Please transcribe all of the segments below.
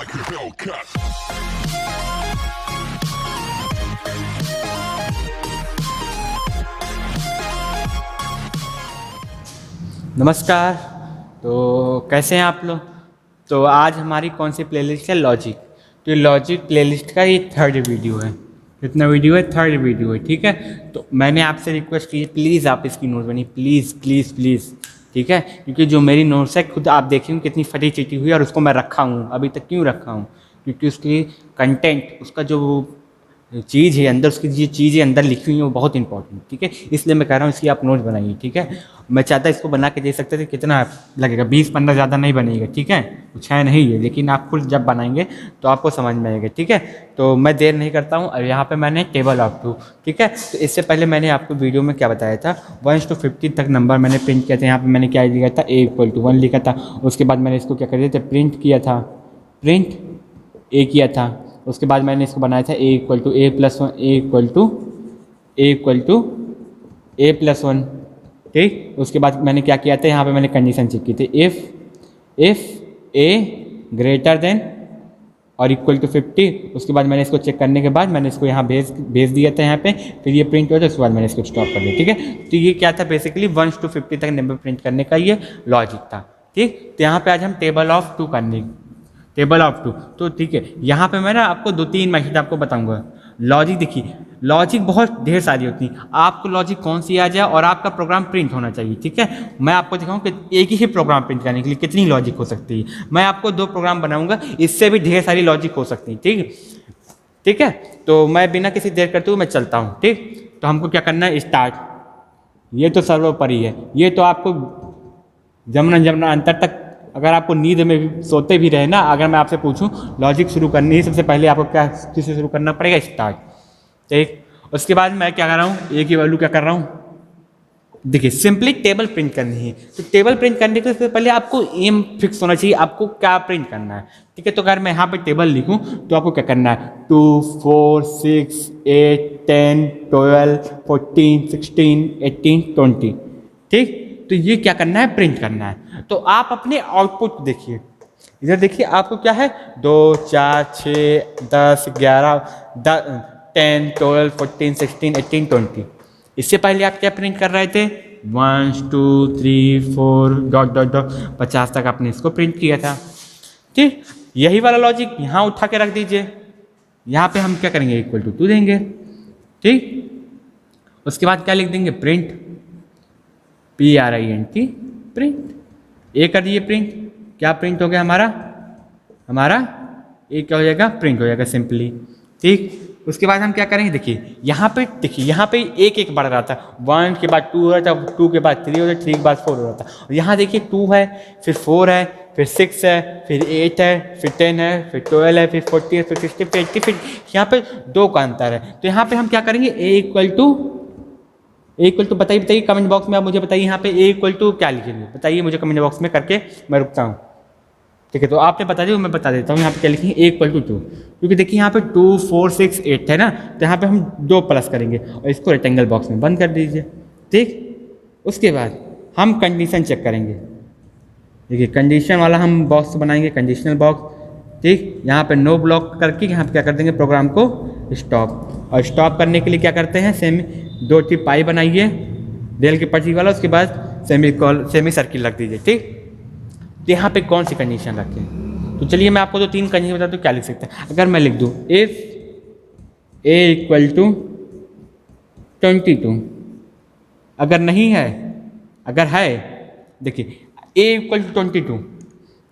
like a Hellcat. नमस्कार। तो कैसे हैं आप लोग। तो आज हमारी कौन सी प्लेलिस्ट है, लॉजिक। तो लॉजिक प्लेलिस्ट का ये थर्ड वीडियो है। कितना वीडियो है, थर्ड वीडियो है, ठीक है। तो मैंने आपसे रिक्वेस्ट की प्लीज़ आप इसकी नोट्स बनिए, प्लीज़ प्लीज़ प्लीज़, ठीक है। क्योंकि जो मेरी नोट्स है खुद आप देखेंगे कितनी फटी चिटी हुई है, और उसको मैं रखा हूँ अभी तक। क्यों रखा हूँ? क्योंकि उसकी कंटेंट, उसका जो चीज़ है अंदर, उसकी जो चीज़ें अंदर लिखी हुई हैं वो बहुत इंपॉर्टेंट, ठीक है। इसलिए मैं कह रहा हूँ इसकी आप नोट्स बनाइए, ठीक है। मैं चाहता इसको बना के दे सकते थे, कितना लगेगा, 20-15 ज़्यादा नहीं बनेगा, ठीक है। कुछ है नहीं है, लेकिन आप खुद जब बनाएंगे तो आपको समझ में आएगा, ठीक है। तो मैं देर नहीं करता हूँ। और यहाँ पे मैंने टेबल ऑफ 2, ठीक है। तो इससे पहले मैंने आपको वीडियो में क्या बताया था, 1 to 50 तक नंबर मैंने प्रिंट किया था। यहाँ पर मैंने क्या लिखा था, A=1 लिखा था। उसके बाद मैंने इसको क्या कर दिया था, प्रिंट किया था, प्रिंट A किया था। उसके बाद मैंने इसको बनाया था A=A+1, A=A+1, ठीक। उसके बाद मैंने क्या किया था, यहाँ पे मैंने कंडीशन चेक की थी, इफ़ A ग्रेटर देन और इक्वल टू 50। उसके बाद मैंने इसको चेक करने के बाद मैंने इसको यहाँ भेज दिया था यहाँ पे। फिर ये प्रिंट हुआ था, उसके बाद मैंने इसको स्टॉप कर दिया, ठीक है। तो ये क्या था, बेसिकली 1 to 50 तक नंबर प्रिंट करने का ये लॉजिक था, ठीक। तो यहाँ पे आज हम टेबल ऑफ 2 करने, टेबल ऑफ 2। तो ठीक है, यहाँ पे मैं ना आपको 2-3 मैथड आपको बताऊंगा। लॉजिक देखिए, लॉजिक बहुत ढेर सारी होती है। आपको लॉजिक कौन सी आ जाए और आपका प्रोग्राम प्रिंट होना चाहिए, ठीक है। मैं आपको दिखाऊं कि एक ही प्रोग्राम प्रिंट करने के लिए कितनी लॉजिक हो सकती है। मैं आपको 2 प्रोग्राम बनाऊंगा, इससे भी ढेर सारी लॉजिक हो सकती है, ठीक, ठीक है। तो मैं बिना किसी देर करते हुए मैं चलता हूँ, ठीक। तो हमको क्या करना है, स्टार्ट। ये तो सर्वोपरि है, ये तो आपको जमुना अंतर तक, अगर आपको नींद में भी सोते भी रहे ना, अगर मैं आपसे पूछूं लॉजिक शुरू करनी है, सबसे पहले आपको क्या किससे शुरू करना पड़ेगा, स्टार्ट, ठीक। उसके बाद मैं क्या कर रहा हूँ, ए की वैल्यू क्या कर रहा हूँ, देखिए सिंपली टेबल प्रिंट करनी है। तो टेबल प्रिंट करने के पहले आपको एम फिक्स होना चाहिए, आपको क्या प्रिंट करना है, ठीक है। तो अगर मैं यहाँ पे टेबल लिखूँ तो आपको क्या करना है, 2, 4, 6, 8, 10, 12, 14, 16, 18, 20, ठीक। तो ये क्या करना है, प्रिंट करना है। तो आप अपने आउटपुट देखिए, इधर देखिए आपको क्या है, 2, 4, 6, 10, 11, 10, 12, 14, 16, 18, 20। इससे पहले आप क्या प्रिंट कर रहे थे, 1, 2, 3, 4 डॉट डॉट डॉट 50 तक आपने इसको प्रिंट किया था, ठीक। यही वाला लॉजिक यहाँ उठा के रख दीजिए। यहाँ पे हम क्या करेंगे, =2 देंगे, ठीक। उसके बाद क्या लिख देंगे, प्रिंट, PRINT, प्रिंट। ए कर दिए प्रिंट, क्या प्रिंट हो गया हमारा ए क्या हो जाएगा, प्रिंट हो जाएगा सिंपली, ठीक। उसके बाद हम क्या करेंगे, देखिए यहाँ पे एक बढ़ रहा था, 1 के बाद 2 हो रहा था, 2 के बाद 3 हो रहा था, 3 के बाद 4 हो रहा था। और यहाँ देखिए 2 है, फिर 4 है, फिर 6 है, फिर 8 है, फिर 10 है, फिर 12 है, फिर 40 है, फिर 60, फिर 80, फिर यहाँ पे 2 का अंतर है। तो यहाँ पे हम क्या करेंगे, A=, बताइए कमेंट बॉक्स में, आप मुझे बताइए यहाँ पे A= क्या लिखेंगे, बताइए मुझे कमेंट बॉक्स में करके, मैं रुकता हूँ, ठीक है। तो आपने बता दिया, मैं बता देता हूँ यहाँ पे क्या लिखेंगे, A=2, क्योंकि देखिए यहाँ पे 2, 4, 6, 8 है ना, तो यहाँ पे हम 2 प्लस करेंगे और इसको रेक्टेंगल बॉक्स में बंद कर दीजिए, ठीक। उसके बाद हम कंडीशन चेक करेंगे, देखिए कंडीशन वाला हम बॉक्स बनाएंगे, कंडीशनल बॉक्स, ठीक। यहाँ पे नो ब्लॉक करके यहाँ पे क्या कर देंगे, प्रोग्राम को स्टॉप। और स्टॉप करने के लिए क्या करते हैं, दो पाई बनाइए डेल के पट्टी वाला, उसके बाद सेमी सर्किल रख दीजिए, ठीक। तो यहाँ पे कौन सी कंडीशन रखें, तो चलिए मैं आपको 2-3 कंडीशन बताता हूँ क्या लिख सकते हैं। अगर मैं लिख दूँ इफ A=22, अगर नहीं है, अगर है, देखिए A=22,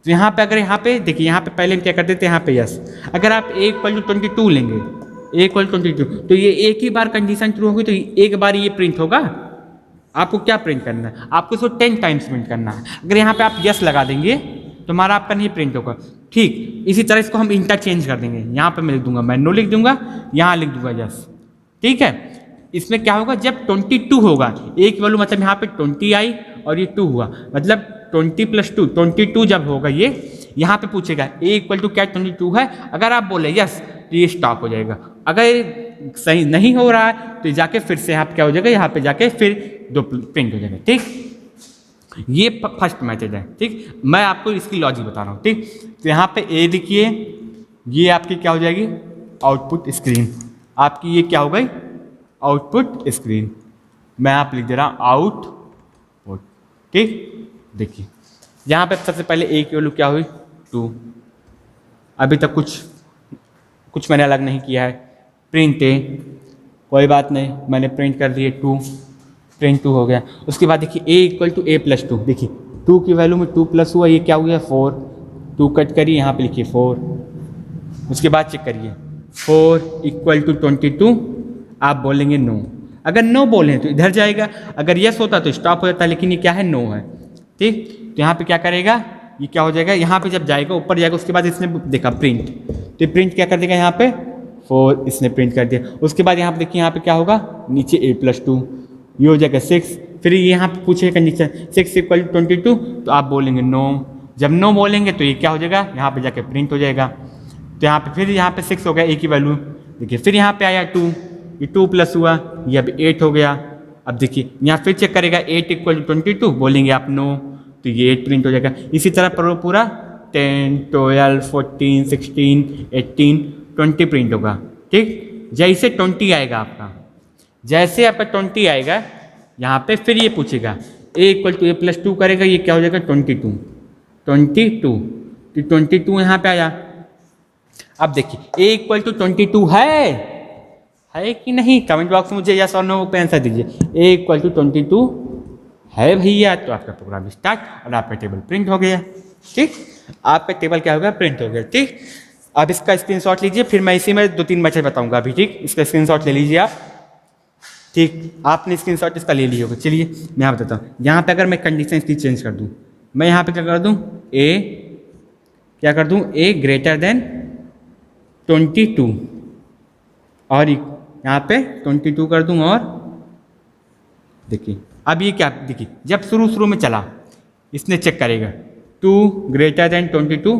तो यहाँ पे अगर यहाँ पे देखिए, यहाँ पे पहले हम क्या करते थे, यहाँ पे यस। अगर आप A=22 लेंगे, A=22, तो ये एक ही बार कंडीशन ट्रू होगी, तो एक बार ये प्रिंट होगा। आपको क्या प्रिंट करना है, आपको इसको 10 टाइम्स प्रिंट करना है। अगर यहाँ पे आप यस लगा देंगे तो हमारा आपका नहीं प्रिंट होगा, ठीक। इसी तरह इसको हम इंटरचेंज कर देंगे, यहाँ पे मैं लिख दूंगा, मैं नो लिख दूंगा, यहाँ लिख दूंगा यस, ठीक है। इसमें क्या होगा, जब 22 होगा, एक वैल्यू मतलब यहाँ पे 20 आई और ये 2 हुआ, मतलब 20 + 2 22 जब होगा, ये यहाँ पे पूछेगा A= क्या 22 है। अगर आप बोले यस तो ये स्टॉप हो जाएगा। अगर सही नहीं हो रहा है तो जाके फिर से आप क्या हो जाएगा, यहाँ पे जाके फिर 2 प्रिंट हो जाएगा, ठीक। ये फर्स्ट मेथड है, ठीक। मैं आपको इसकी लॉजिक बता रहा हूँ, ठीक। तो यहाँ पे ए देखिए, ये आपकी क्या हो जाएगी, आउटपुट स्क्रीन। आपकी ये क्या हो गई, आउटपुट स्क्रीन। मैं आप लिख दे रहा हूँ आउटपुट। ठीक, देखिए यहाँ पे सबसे पहले ए की वैल्यू क्या हुई 2। अभी तक कुछ मैंने अलग नहीं किया है। प्रिंट ए, कोई बात नहीं, मैंने प्रिंट कर दिए 2, प्रिंट 2 हो गया। उसके बाद देखिए ए इक्वल टू ए प्लस 2, देखिए 2 की वैल्यू में 2 प्लस हुआ, ये क्या हो गया 4। 2 कट करिए, यहाँ पे लिखिए 4। उसके बाद चेक करिए 4 इक्वल टू 22, आप बोलेंगे नो। अगर नो बोले तो इधर जाएगा, अगर यस होता तो स्टॉप हो जाता, लेकिन ये क्या है, नो है। ठीक, तो यहाँ पे क्या करेगा, ये क्या हो जाएगा, यहाँ पे जब जाएगा ऊपर जाएगा, उसके बाद इसने देखा प्रिंट, तो प्रिंट क्या कर देगा यहाँ पे 4, इसने प्रिंट कर दिया। उसके बाद यहाँ पे देखिए यहाँ पे क्या होगा, नीचे ए प्लस 2, ये हो जाएगा 6। फिर यहाँ पे पूछे कंडीशन 6 इक्वल टू 22, तो आप बोलेंगे नो। जब नो बोलेंगे तो ये क्या हो जाएगा, यहाँ पे जाके प्रिंट हो जाएगा। तो यहाँ पे फिर यहाँ पे 6 हो गया ए की वैल्यू, देखिए फिर यहाँ पे आया 2, ये 2 प्लस हुआ, ये अब 8 हो गया। अब देखिए यहाँ फिर चेक करेगा 8 इक्वल टू 22, बोलेंगे आप नो, तो ये 8 प्रिंट हो जाएगा। इसी तरह पूरा 10, 12, 14, 16, 18, 20 प्रिंट होगा। ठीक, जैसे 20 आएगा आपका, जैसे आपका 20 आएगा यहाँ पे, फिर ये पूछेगा ए इक्वल टू ए प्लस 2 करेगा, ये क्या हो जाएगा 22। तो 22 यहाँ पे आया। अब देखिए ए इक्वल टू 22 है कि नहीं, कमेंट बॉक्स में मुझे यस और नो पे आंसर दीजिए। ए इक्वल टू 22 है भैया, तो आपका प्रोग्राम स्टार्ट और आपका टेबल प्रिंट हो गया। ठीक, आपका टेबल क्या हो गया, प्रिंट हो गया। ठीक, अब इसका स्क्रीनशॉट लीजिए, फिर मैं इसी में 2-3 मैसेज बताऊंगा अभी। ठीक, इसका स्क्रीनशॉट ले लीजिए आप। ठीक, आपने स्क्रीनशॉट इसका ले लिया होगा। चलिए मैं यहाँ बताता हूँ, यहाँ पे अगर मैं कंडीशन इसकी चेंज कर दूँ, मैं यहाँ पे क्या कर दूँ, ए ग्रेटर देन 22, और यहाँ पे 22 कर दूँ, और देखिए अब ये क्या, देखिए जब शुरू में चला इसने चेक करेगा 2 ग्रेटर देन 22।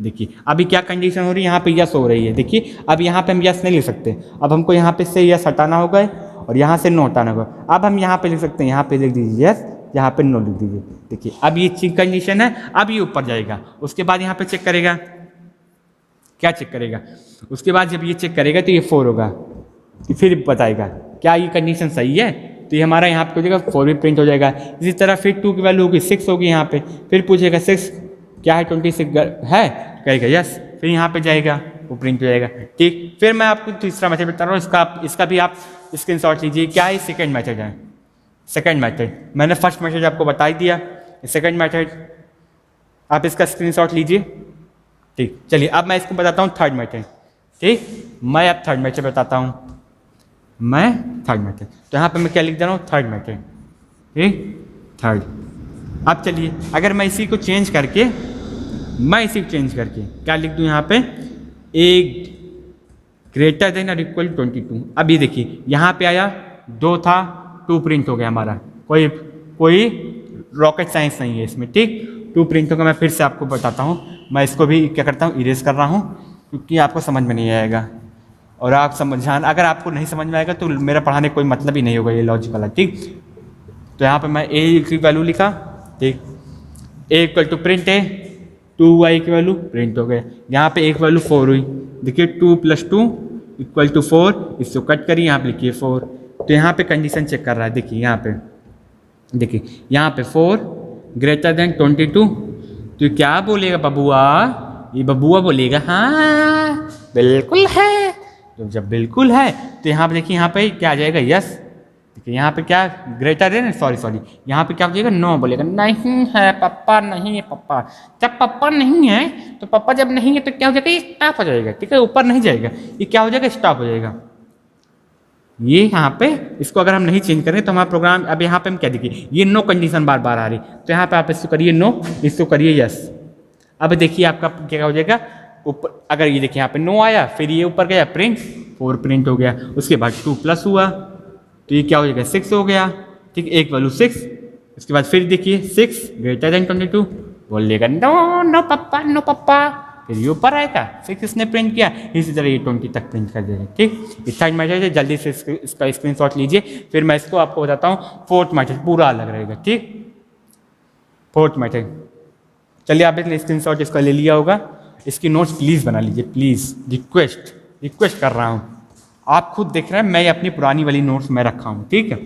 देखिए अभी क्या कंडीशन हो रही है, यहाँ पे यस हो रही है। देखिए अब यहाँ पे हम यस नहीं लिख सकते, अब हमको यहाँ पे से यस हटाना होगा और यहाँ से नो हटाना होगा। अब हम यहाँ पे लिख सकते हैं, यहाँ पे लिख दीजिए यस, यहाँ पे नो लिख दीजिए। देखिए अब ये चेक कंडीशन है, अब ये ऊपर जाएगा। उसके बाद यहाँ पे चेक करेगा, क्या चेक करेगा, उसके बाद जब ये चेक करेगा तो ये 4 होगा, तो फिर बताएगा क्या ये कंडीशन सही है, तो ये हमारा यहाँ पे हो जाएगा 4 भी प्रिंट हो जाएगा। इसी तरह फिर 2 की वैल्यू होगी 6 होगी यहाँ पे, फिर पूछेगा 6 क्या है, 26 है, कहेगा यस, फिर यहाँ पे जाएगा वो प्रिंट हो जाएगा। ठीक, फिर मैं आपको तीसरा मेथड बता रहा हूँ, इसका भी आप स्क्रीनशॉट लीजिए। क्या है, सेकंड मेथड है। सेकंड मेथड मैंने फर्स्ट मेथड आपको बता ही दिया, सेकंड मेथड आप इसका स्क्रीनशॉट लीजिए। ठीक, चलिए अब मैं इसको बताता हूँ थर्ड मेथड। ठीक, मैं अब थर्ड मेथड बताता हूँ, मैं थर्ड मेथड, तो यहाँ पे मैं क्या लिख दे रहा हूँ, थर्ड मेथड। ठीक, थर्ड। अब चलिए अगर मैं इसी को चेंज करके क्या लिख दूँ, यहाँ पे ए ग्रेटर देन और इक्वल 22। अभी देखिए यहाँ पे आया 2 था, 2 प्रिंट हो गया हमारा, कोई रॉकेट साइंस नहीं है इसमें। ठीक, 2 प्रिंट होगा। मैं फिर से आपको बताता हूँ, मैं इसको भी क्या करता हूँ, इरेज कर रहा हूँ, क्योंकि आपको समझ में नहीं आएगा, और आप अगर आपको नहीं समझ में आएगा तो मेरा पढ़ाने कोई मतलब ही नहीं होगा, ये लॉजिक वाला। ठीक, तो यहाँ पे मैं ए की वैल्यू लिखा। ठीक, ए इक्वल टू प्रिंट है 2y की वैल्यू प्रिंट हो गया। यहाँ पे एक वैल्यू 4 हुई, देखिए 2 + 2 इक्वल टू 4, इसको कट करिए, यहाँ पे लिखिए 4। तो यहाँ पे कंडीशन चेक कर रहा है, देखिए यहाँ पे 4 ग्रेटर देन 22। तो क्या बोलेगा बबुआ, ये बबुआ बोलेगा हाँ बिल्कुल है। तो जब बिल्कुल है तो यहाँ पे देखिए, यहाँ पे क्या आ जाएगा, यस। देखिए यहाँ पे क्या ग्रेटर देन, सॉरी यहाँ पे क्या हो जाएगा, नो बोलेगा, नहीं है पापा, नहीं है पापा। जब पापा नहीं है तो पापा जब नहीं है तो क्या हो जाएगा, ये स्टॉप हो जाएगा। ठीक है, ऊपर नहीं जाएगा, ये क्या हो जाएगा, स्टॉप हो जाएगा। ये यहाँ पे इसको अगर हम नहीं चेंज करें तो हमारा प्रोग्राम, अब यहाँ पे हम क्या देखिए, ये नो कंडीशन बार बार आ रही, तो यहाँ पे आप इसको करिए नो, इसको करिए यस। अब देखिए आपका क्या हो जाएगा, ऊपर अगर ये देखिए यहाँ पे नो आया, फिर ये ऊपर गया प्रिंट, 4 प्रिंट हो गया। उसके बाद 2 प्लस हुआ तो ये क्या हो जाएगा, 6 हो गया। ठीक, एक वैल्यू 6। उसके बाद फिर देखिए 6 ग्रेटर देन 22, बोलेगा नो पापा, फिर ये ऊपर आएगा 6 इसने प्रिंट किया, इसी तरह ये 20 तक प्रिंट कर देगा। ठीक, इस थर्ड मेथड है, जल्दी से इसका स्क्रीनशॉट लीजिए, फिर मैं इसको आपको बताता हूँ। फोर्थ मेथड पूरा अलग रहेगा। ठीक, फोर्थ मेथड, चलिए आप इसने स्क्रीनशॉट इसका ले लिया होगा। इसकी नोट्स प्लीज़ बना लीजिए, प्लीज़, रिक्वेस्ट कर रहा हूँ। आप खुद देख रहे हैं मैं अपनी पुरानी वाली नोट्स मैं रखा हूँ, ठीक है।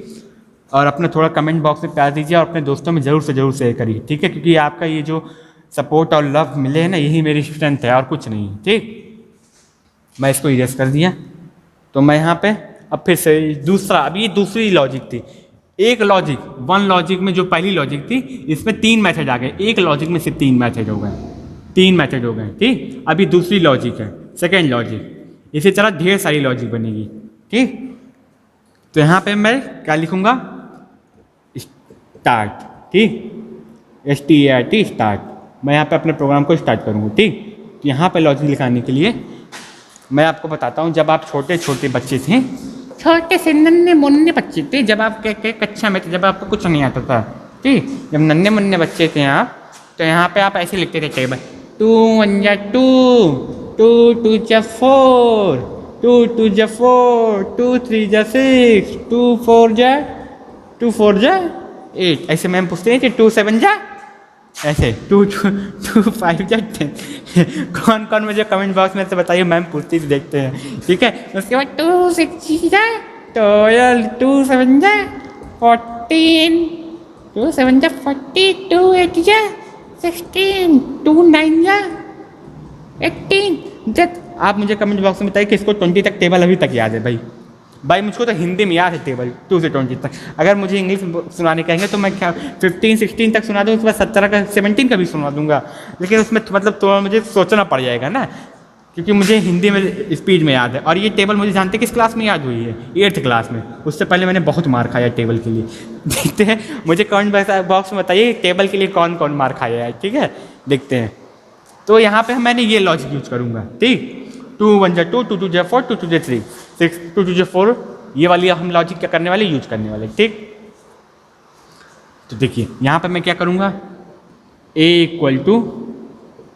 और अपना थोड़ा कमेंट बॉक्स में प्यार दीजिए और अपने दोस्तों में ज़रूर से ज़रूर शेयर करिए, ठीक है, क्योंकि आपका ये जो सपोर्ट और लव मिले हैं ना, यही मेरी स्ट्रेंथ है और कुछ नहीं, ठीक। मैं इसको इरेज कर दिया। तो मैं यहाँ पे अब फिर से दूसरा, अब ये दूसरी लॉजिक थी। एक लॉजिक, वन लॉजिक में जो पहली लॉजिक थी, इसमें 3 मेथड आ गए। एक लॉजिक में सिर्फ 3 मेथड हो गए, 3 मेथड हो गए, ठीक। अभी दूसरी लॉजिक है, सेकेंड लॉजिक। इसी तरह ढेर सारी लॉजिक बनेगी, ठीक। तो यहाँ पे मैं क्या लिखूँगा, स्टार्ट, ठीक, START स्टार्ट। मैं यहाँ पे अपने प्रोग्राम को स्टार्ट करूँगा, ठीक। तो यहाँ पे लॉजिक लिखाने के लिए मैं आपको बताता हूँ, जब आप छोटे छोटे बच्चे थे, छोटे से नन्हे मुन्ने बच्चे थे, जब आप कक्षा में थे, जब आपको कुछ नहीं आता था, ठीक, जब नन्हे मुन्ने बच्चे थे आप, तो यहाँ पे आप ऐसे लिखते थे टेबल 2 1 जा 2, 2 2 जा 4, 2 2 जा 4, 2 3 जा 6, 2 4 जा 8। ऐसे मैम पूछते हैं कि 2 7 जा, ऐसे 2 2 5 जा 10। कौन कौन मुझे कमेंट बॉक्स में से बताइए, मैम पूछती ही देखते हैं, ठीक है। उसके बाद 2 6 जा 12, 2 7 जा 14, 2 7 जा 40, 2 8 जा 16, 2 9 जा 18। आप मुझे कमेंट बॉक्स में बताइए कि इसको 20 तक टेबल अभी तक याद है। भाई मुझको तो हिंदी में याद है टेबल 2 से 20 तक। अगर मुझे इंग्लिश सुनाने कहेंगे तो मैं क्या 15 16 तक सुना दूँ, उसके बाद 17 का 17 का भी सुना दूंगा, लेकिन उसमें मतलब थोड़ा मुझे सोचना पड़ जाएगा ना, क्योंकि मुझे हिंदी में स्पीड में याद है। और ये टेबल मुझे जानते किस क्लास में याद हुई है, 8th क्लास में। उससे पहले मैंने बहुत मार खाया टेबल के लिए। देखते हैं, मुझे कमेंट बॉक्स में बताइए टेबल के लिए कौन कौन मार खाया है, ठीक है, देखते हैं। तो यहाँ पे मैंने ये लॉजिक यूज करूँगा, ठीक। 2 1 जा 2, 2 2 जा 4, 2 2 जा 3, 6, 2 2 जा 4। ये वाली हम लॉजिक क्या करने वाले, यूज करने वाले, ठीक। तो देखिए यहाँ पे मैं क्या करूँगा, A =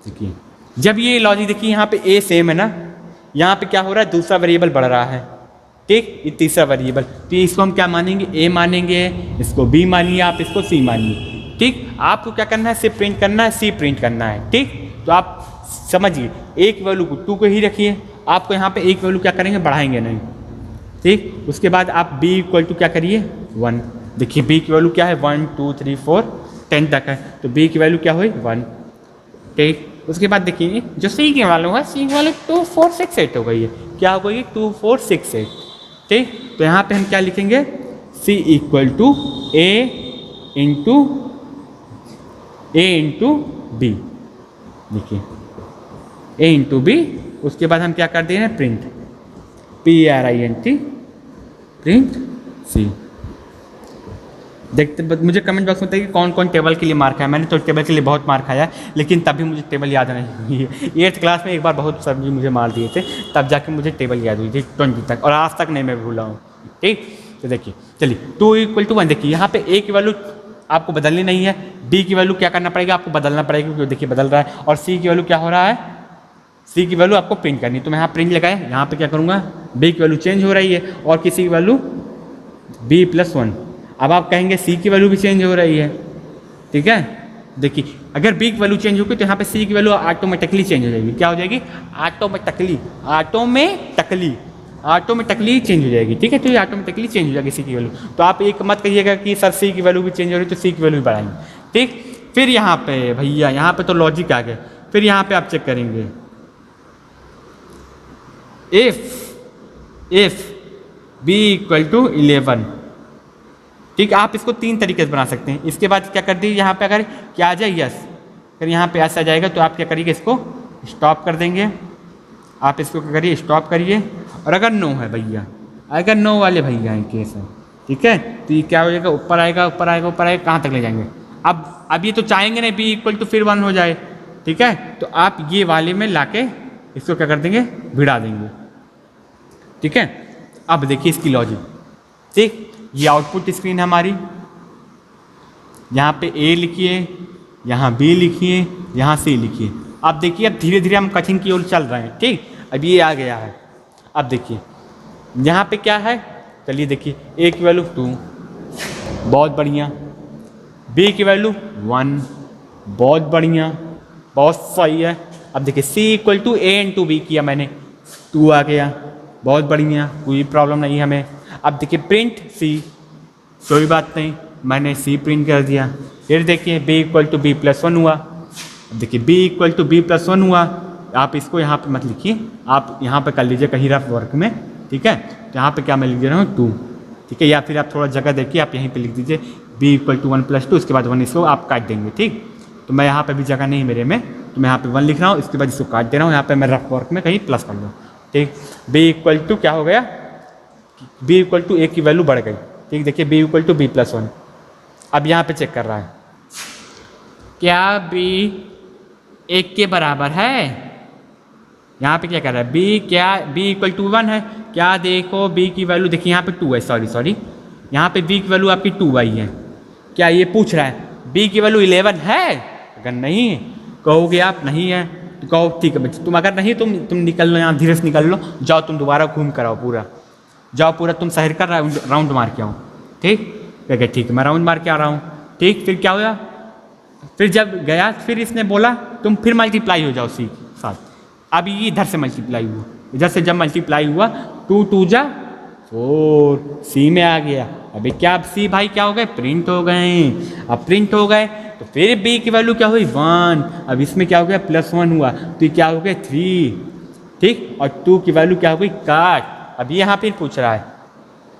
देखिए जब ये लॉजिक देखिए यहाँ पे A सेम है ना, यहाँ पे क्या हो रहा है, दूसरा वेरिएबल बढ़ रहा है, ठीक। ये तीसरा वेरिएबल, तो इसको हम क्या मानेंगे, A मानेंगे, इसको B मानिए, आप इसको C मानिए, ठीक। आपको क्या करना है, सिर्फ प्रिंट करना है, C प्रिंट करना है, ठीक। तो आप समझिए A की वैल्यू को 2 को ही रखिए। आपको यहाँ पे A की वैल्यू क्या करेंगे, बढ़ाएंगे नहीं, ठीक। उसके बाद आप B = क्या करिए 1। देखिए B की वैल्यू क्या है, 1 2 3 4 10 तक है, तो B की वैल्यू क्या हुई 1, ठीक। उसके बाद देखिए जो C की वैल्यू है, C की वैल्यू 2 4 6 8 हो गई है। क्या हो गई, 2 4 6 8, ठीक। तो यहाँ पे हम क्या लिखेंगे, C = A × B। देखिए A × B। उसके बाद हम क्या कर दे रहे हैं, प्रिंट PRINT प्रिंट C। देखते मुझे कमेंट बॉक्स में बताइए कौन कौन टेबल के लिए मार खाया। मैंने तो टेबल के लिए बहुत मार खाया, लेकिन तभी मुझे टेबल याद नहीं हुई है। 8th क्लास में एक बार बहुत सर जी मुझे मार दिए थे, तब जाके मुझे टेबल याद हुई थी 20 तक, और आज तक नहीं मैं भूला हूँ, ठीक। तो देखिए चलिए 2 = 1। देखिए यहाँ पे A की वैल्यू आपको बदलनी नहीं है, B की वैल्यू क्या करना पड़ेगा, आपको बदलना पड़ेगा, क्योंकि देखिए बदल रहा है। और C की वैल्यू क्या हो रहा है, C की वैल्यू आपको प्रिंट करनी है। तो मैं यहाँ प्रिंट लगाए, यहाँ पे क्या करूँगा, B की वैल्यू चेंज हो रही है और किसी की वैल्यू B + 1। अब आप कहेंगे C की वैल्यू भी चेंज हो रही है, ठीक है। देखिए अगर B की वैल्यू चेंज होगी तो यहाँ पे C की वैल्यू ऑटोमेटिकली चेंज हो जाएगी। क्या हो जाएगी, ऑटोमेटिकली चेंज हो जाएगी, ठीक है। तो ये ऑटोमेटिकली चेंज हो जाएगी C की वैल्यू। तो आप एक मत कहिएगा कि सर C की वैल्यू भी चेंज हो रही है तो C की वैल्यू भी बढ़ाएंगे, ठीक। फिर यहाँ पे भैया यहाँ पे तो लॉजिक आ गया। फिर यहाँ पे आप चेक करेंगे if B = 11, ठीक। आप इसको 3 तरीके से बना सकते हैं। इसके बाद क्या कर दीजिए, यहाँ पे अगर क्या आ जाए यस, अगर यहाँ पे यस आ जाएगा तो आप क्या करिए, इसको स्टॉप कर देंगे। आप इसको क्या करिए, स्टॉप करिए। और अगर नो है भैया, अगर नो वाले भैया हैं केस है, ठीक है, तो ये क्या हो जाएगा, ऊपर आएगा, कहाँ तक ले जाएंगे। अब ये तो चाहेंगे नहीं B = फिर 1 हो जाए, ठीक है। तो आप ये वाले में लाके इसको क्या कर देंगे, भिड़ा देंगे, ठीक है। अब देखिए इसकी लॉजिक, ठीक। ये आउटपुट स्क्रीन है हमारी, यहाँ पे A लिखिए, यहाँ B लिखिए, यहाँ C लिखिए। अब देखिए अब धीरे धीरे हम कठिन की ओर चल रहे हैं, ठीक। अब ये आ गया है। अब देखिए यहाँ पे क्या है, चलिए देखिए A की वैल्यू 2, बहुत बढ़िया। B की वैल्यू 1, बहुत बढ़िया, बहुत सही है। अब देखिए C equal to A and to B किया मैंने, 2 आ गया, बहुत बढ़िया, कोई प्रॉब्लम नहीं है हमें। अब देखिए प्रिंट सी, कोई बात नहीं, मैंने सी प्रिंट कर दिया। फिर देखिए B equal to B plus 1 हुआ। अब देखिए B equal to B plus 1 हुआ, आप इसको यहाँ पे मत लिखिए, आप यहाँ पे कर लीजिए कहीं रफ वर्क में, ठीक है। तो यहाँ पे क्या मैं लिख दे रहा हूँ 2, ठीक है, या फिर आप थोड़ा जगह देखिए, आप यहीं पे लिख दीजिए बी इक्वल टू 1 प्लस 2, उसके बाद 1 इसको आप काट देंगे, ठीक। तो मैं यहाँ पे भी जगह नहीं मेरे में, तो मैं यहाँ पे 1 लिख रहा हूँ, इसके बाद इसको काट दे रहा हूँ, यहाँ पे मैं रफ वर्क में कहीं प्लस कर लूँ, ठीक। बी इक्वल टू क्या हो गया, बी इक्वल टू ए की वैल्यू बढ़ गई, ठीक। देखिए B equal to B plus 1, अब यहाँ पे चेक कर रहा है क्या बी 1 के बराबर है, यहाँ पे क्या कर रहा है बी, क्या बी इक्वल टू 1 है, क्या देखो बी की वैल्यू देखिए यहाँ पे 2 है, सॉरी यहाँ पे बी की वैल्यू आपकी 2 आई है, क्या ये पूछ रहा है बी की वैल्यू 11 है, अगर नहीं कहोगे आप नहीं है तो कहो ठीक है बच्चे, तुम अगर नहीं तुम निकल लो यहाँ, धीरे से निकल लो, जाओ तुम दोबारा घूम कर आओ, पूरा जाओ, पूरा तुम शहर का राउंड मार के आओ, ठीक। क्या ठीक है मैं राउंड मार के आ रहा हूँ, ठीक। फिर क्या हुआ, फिर जब गया फिर इसने बोला तुम फिर मल्टीप्लाई हो जाओ सी के साथ, अब ये इधर से मल्टीप्लाई हुआ, इधर से जब मल्टीप्लाई हुआ 2 2 जा 4, सी में आ गया। अभी क्या, अब सी भाई क्या हो गए, प्रिंट हो गए। अब प्रिंट हो गए तो फिर बी की वैल्यू क्या हुई 1, अब इसमें क्या हो गया +1 हुआ, तो ये क्या हो गया 3, ठीक। और 2 की वैल्यू क्या हो गई काट। अब यहाँ फिर पूछ रहा है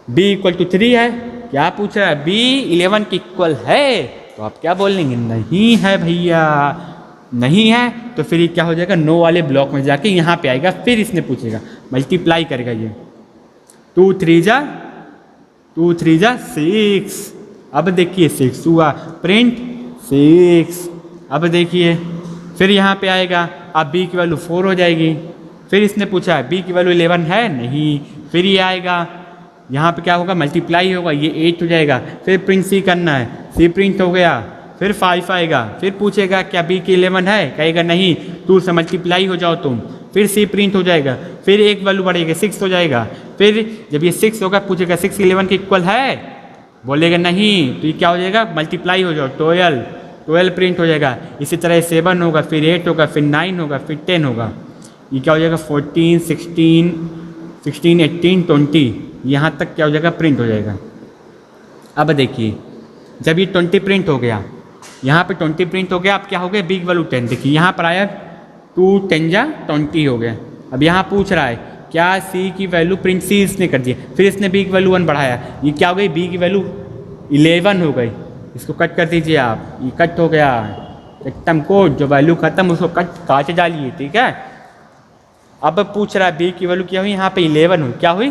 b इक्वल टू 3 है, क्या पूछ रहा है b 11 के इक्वल है, तो आप क्या बोलेंगे नहीं है भैया, नहीं है, तो फिर ये क्या हो जाएगा नो वाले ब्लॉक में जाके यहाँ पे आएगा, फिर इसने पूछेगा मल्टीप्लाई करेगा, ये 2 3 जा 6, अब देखिए 6 हुआ, प्रिंट 6, अब देखिए फिर यहाँ पे आएगा, अब b की वैल्यू 4 हो जाएगी, फिर इसने पूछा है b की वैल्यू 11 है नहीं, फिर ये आएगा यहाँ पे क्या होगा मल्टीप्लाई होगा, ये 8 हो जाएगा, फिर प्रिंट सी करना है, सी प्रिंट हो गया, फिर 5 आएगा, फिर पूछेगा क्या b की 11 है, कहेगा नहीं, 2 से मल्टीप्लाई हो जाओ तुम, फिर सी प्रिंट हो जाएगा, फिर एक वैल्यू बढ़ेगा 6 हो जाएगा, फिर जब ये 6 होगा पूछेगा 6 11 के इक्वल है, बोलेगा नहीं, तो ये क्या हो जाएगा मल्टीप्लाई हो जाओ 12 प्रिंट हो जाएगा, इसी तरह 7 होगा, फिर 8 होगा, फिर 9 होगा, फिर 10 होगा, ये क्या हो जाएगा 14 16 18 20, यहाँ तक क्या हो जाएगा प्रिंट हो जाएगा। अब देखिए जब ये 20 प्रिंट हो गया, यहाँ पे 20 प्रिंट हो गया, अब क्या हो गया बी की वैल्यू 10, देखिए यहाँ पर आया 2 10 जा 20 हो गया। अब यहाँ पूछ रहा है क्या सी की वैल्यू, प्रिंट सी इसने कर दिया, फिर इसने बी की वैल्यू 1 बढ़ाया, ये क्या हो गई बी की वैल्यू 11 हो गई, इसको कट कर दीजिए आप, ये कट हो गया एकदम कोड, जो वैल्यू खत्म उसको काट डालिए, ठीक है। अब पूछ रहा है बी की वैल्यू क्या हुई, यहाँ पे 11 हुई, क्या हुई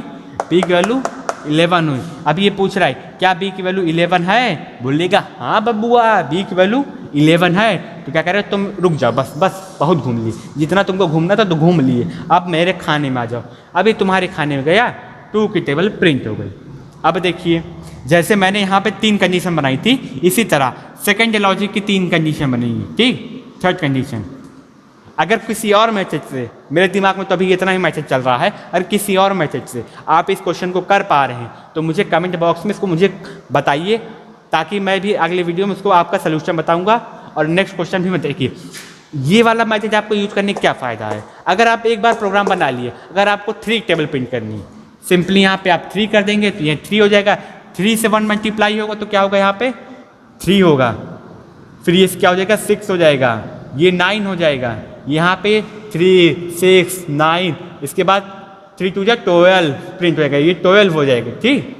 बी की वैल्यू 11 हुई। अब ये पूछ रहा है क्या बी की वैल्यू 11 है, बोलेगा हाँ बबुआ बी की वैल्यू 11 है, तो क्या कह रहे हो तुम रुक जाओ, बस बहुत घूम लिए, जितना तुमको घूमना था तो घूम लिए, अब मेरे खाने में आ जाओ। अभी तुम्हारे खाने में गया, 2 की टेबल प्रिंट हो गई। अब देखिए जैसे मैंने यहाँ पे 3 कंडीशन बनाई थी, इसी तरह सेकेंड लॉजिक की 3 कंडीशन बनेगी, ठीक। थर्ड कंडीशन, अगर किसी और मैसेज से, मेरे दिमाग में तो अभी इतना ही मैसेज चल रहा है, अगर किसी और मैसेज से आप इस क्वेश्चन को कर पा रहे हैं तो मुझे कमेंट बॉक्स में इसको मुझे बताइए, ताकि मैं भी अगले वीडियो में उसको आपका सलूशन बताऊंगा। और नेक्स्ट क्वेश्चन भी मैं देखिए, ये वाला मैसेज आपको यूज करने का क्या फ़ायदा है, अगर आप एक बार प्रोग्राम बना लिए, अगर आपको 3 टेबल प्रिंट करनी है, सिंपली यहाँ पे आप 3 कर देंगे तो ये 3 हो जाएगा, 3 से 1 मल्टीप्लाई होगा तो क्या होगा यहाँ पे 3 होगा, फिर ये क्या हो जाएगा 6 हो जाएगा, ये 9 हो जाएगा, यहाँ पे 3 6 9, इसके बाद 3 2 जा 12 प्रिंट हो जाएगा, ये 12 हो जाएगा, ठीक।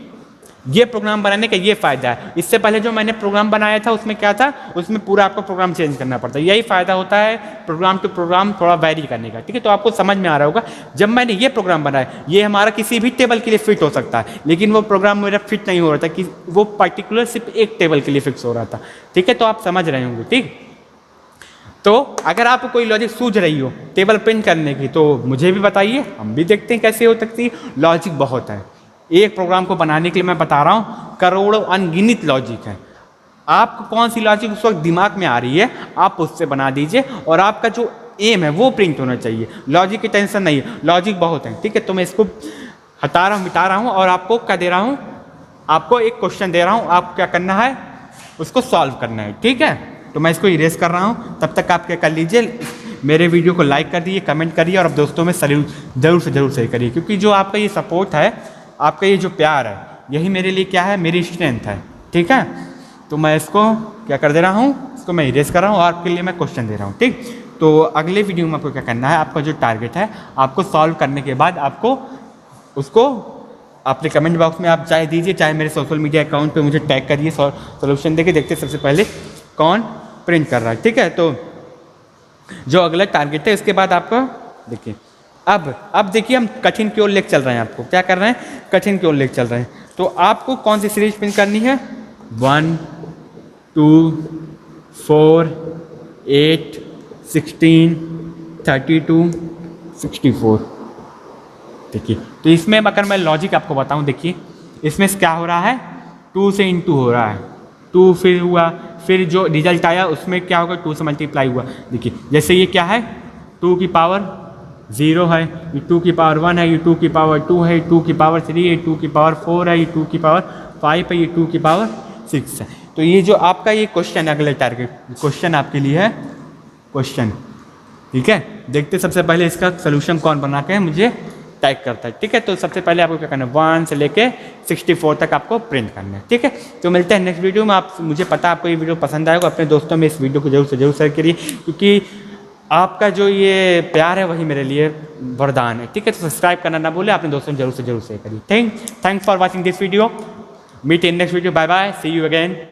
ये प्रोग्राम बनाने का ये फ़ायदा है। इससे पहले जो मैंने प्रोग्राम बनाया था उसमें क्या था, उसमें पूरा आपको प्रोग्राम चेंज करना पड़ता है, यही फ़ायदा होता है प्रोग्राम टू प्रोग्राम थोड़ा वैरी करने का, ठीक है। तो आपको समझ में आ रहा होगा, जब मैंने ये प्रोग्राम बनाया, ये हमारा किसी भी टेबल के लिए फिट हो सकता है, लेकिन वो प्रोग्राम मेरा फिट नहीं हो रहा था कि वो पर्टिकुलर सिर्फ एक टेबल के लिए फिक्स हो रहा था, ठीक है। तो आप समझ रहे होंगे, ठीक। तो अगर आपको कोई लॉजिक सूझ रही हो टेबल प्रिंट करने की तो मुझे भी बताइए, हम भी देखते हैं कैसे हो सकती है। लॉजिक बहुत है, एक प्रोग्राम को बनाने के लिए मैं बता रहा हूँ करोड़ों अनगिनत लॉजिक है। आपको कौन सी लॉजिक उस वक्त दिमाग में आ रही है आप उससे बना दीजिए, और आपका जो एम है वो प्रिंट होना चाहिए, लॉजिक की टेंशन नहीं है, लॉजिक बहुत है, ठीक है। तो मैं इसको हटा रहा हूँ, मिटा रहा हूँ, और आपको क्या दे रहा हूँ, आपको एक क्वेश्चन दे रहा हूँ, आपको क्या करना है उसको सॉल्व करना है, ठीक है। तो मैं इसको इरेज कर रहा हूँ, तब तक आप क्या कर लीजिए, मेरे वीडियो को लाइक कर दिए, कमेंट करिए और अब दोस्तों में ज़रूर से ज़रूर शेयर करिए, क्योंकि जो आपका ये सपोर्ट है, आपका ये जो प्यार है, यही मेरे लिए क्या है, मेरी स्ट्रेंथ है। ठीक है, तो मैं इसको क्या कर दे रहा हूँ, इसको मैं इरेज कर रहा हूँ और आपके लिए मैं क्वेश्चन दे रहा हूँ। ठीक, तो अगले वीडियो में आपको क्या करना है, आपका जो टारगेट है, आपको सॉल्व करने के बाद आपको उसको अपने कमेंट बॉक्स में आप चाहे दीजिए, चाहे मेरे सोशल मीडिया अकाउंट पे मुझे टैग करिए, सॉल्यूशन देके देखते सबसे पहले कौन प्रिंट कर रहा है। ठीक है, तो जो अगला टारगेट है इसके बाद आपको देखिए, अब देखिए हम कठिन की ओर लेकर चल रहे हैं, आपको क्या कर रहे हैं, कठिन की ओर लेकर चल रहे हैं। तो आपको कौन सी सीरीज प्रिंट करनी है, 1 2 4 8 16 32 64। देखिए, तो इसमें अगर मैं लॉजिक आपको बताऊं, देखिए इसमें क्या हो रहा है, 2 से इंटू हो रहा है, 2 फिर हुआ, फिर जो रिजल्ट आया उसमें क्या होगा, 2 से मल्टीप्लाई हुआ। देखिए जैसे ये क्या है, 2 की पावर 0 है, ये 2 की पावर 1 है, ये 2 की पावर 2 है, 2 की पावर 3 है, 2 की पावर 4 है, ये 2 की पावर 5 है, ये 2 की पावर 6 है। तो ये जो आपका ये क्वेश्चन है, अगले टारगेट क्वेश्चन आपके लिए है क्वेश्चन। ठीक है, देखते सबसे पहले इसका सोल्यूशन कौन बना के मुझे टैग करता है। ठीक है, तो सबसे पहले आपको क्या करना है, 1 से लेके 64 तक आपको प्रिंट करना है। ठीक है, तो मिलते हैं नेक्स्ट वीडियो में। आप मुझे पता है आपको ये वीडियो पसंद आएगा, अपने दोस्तों में इस वीडियो को जरूर से जरूर शेयर करिए, क्योंकि आपका जो ये प्यार है वही मेरे लिए वरदान है। ठीक है, तो सब्सक्राइब करना ना भूले, अपने दोस्तों में जरूर से जरूर शेयर करिए। Thanks for watching this video, meet in next video, bye bye, see you again.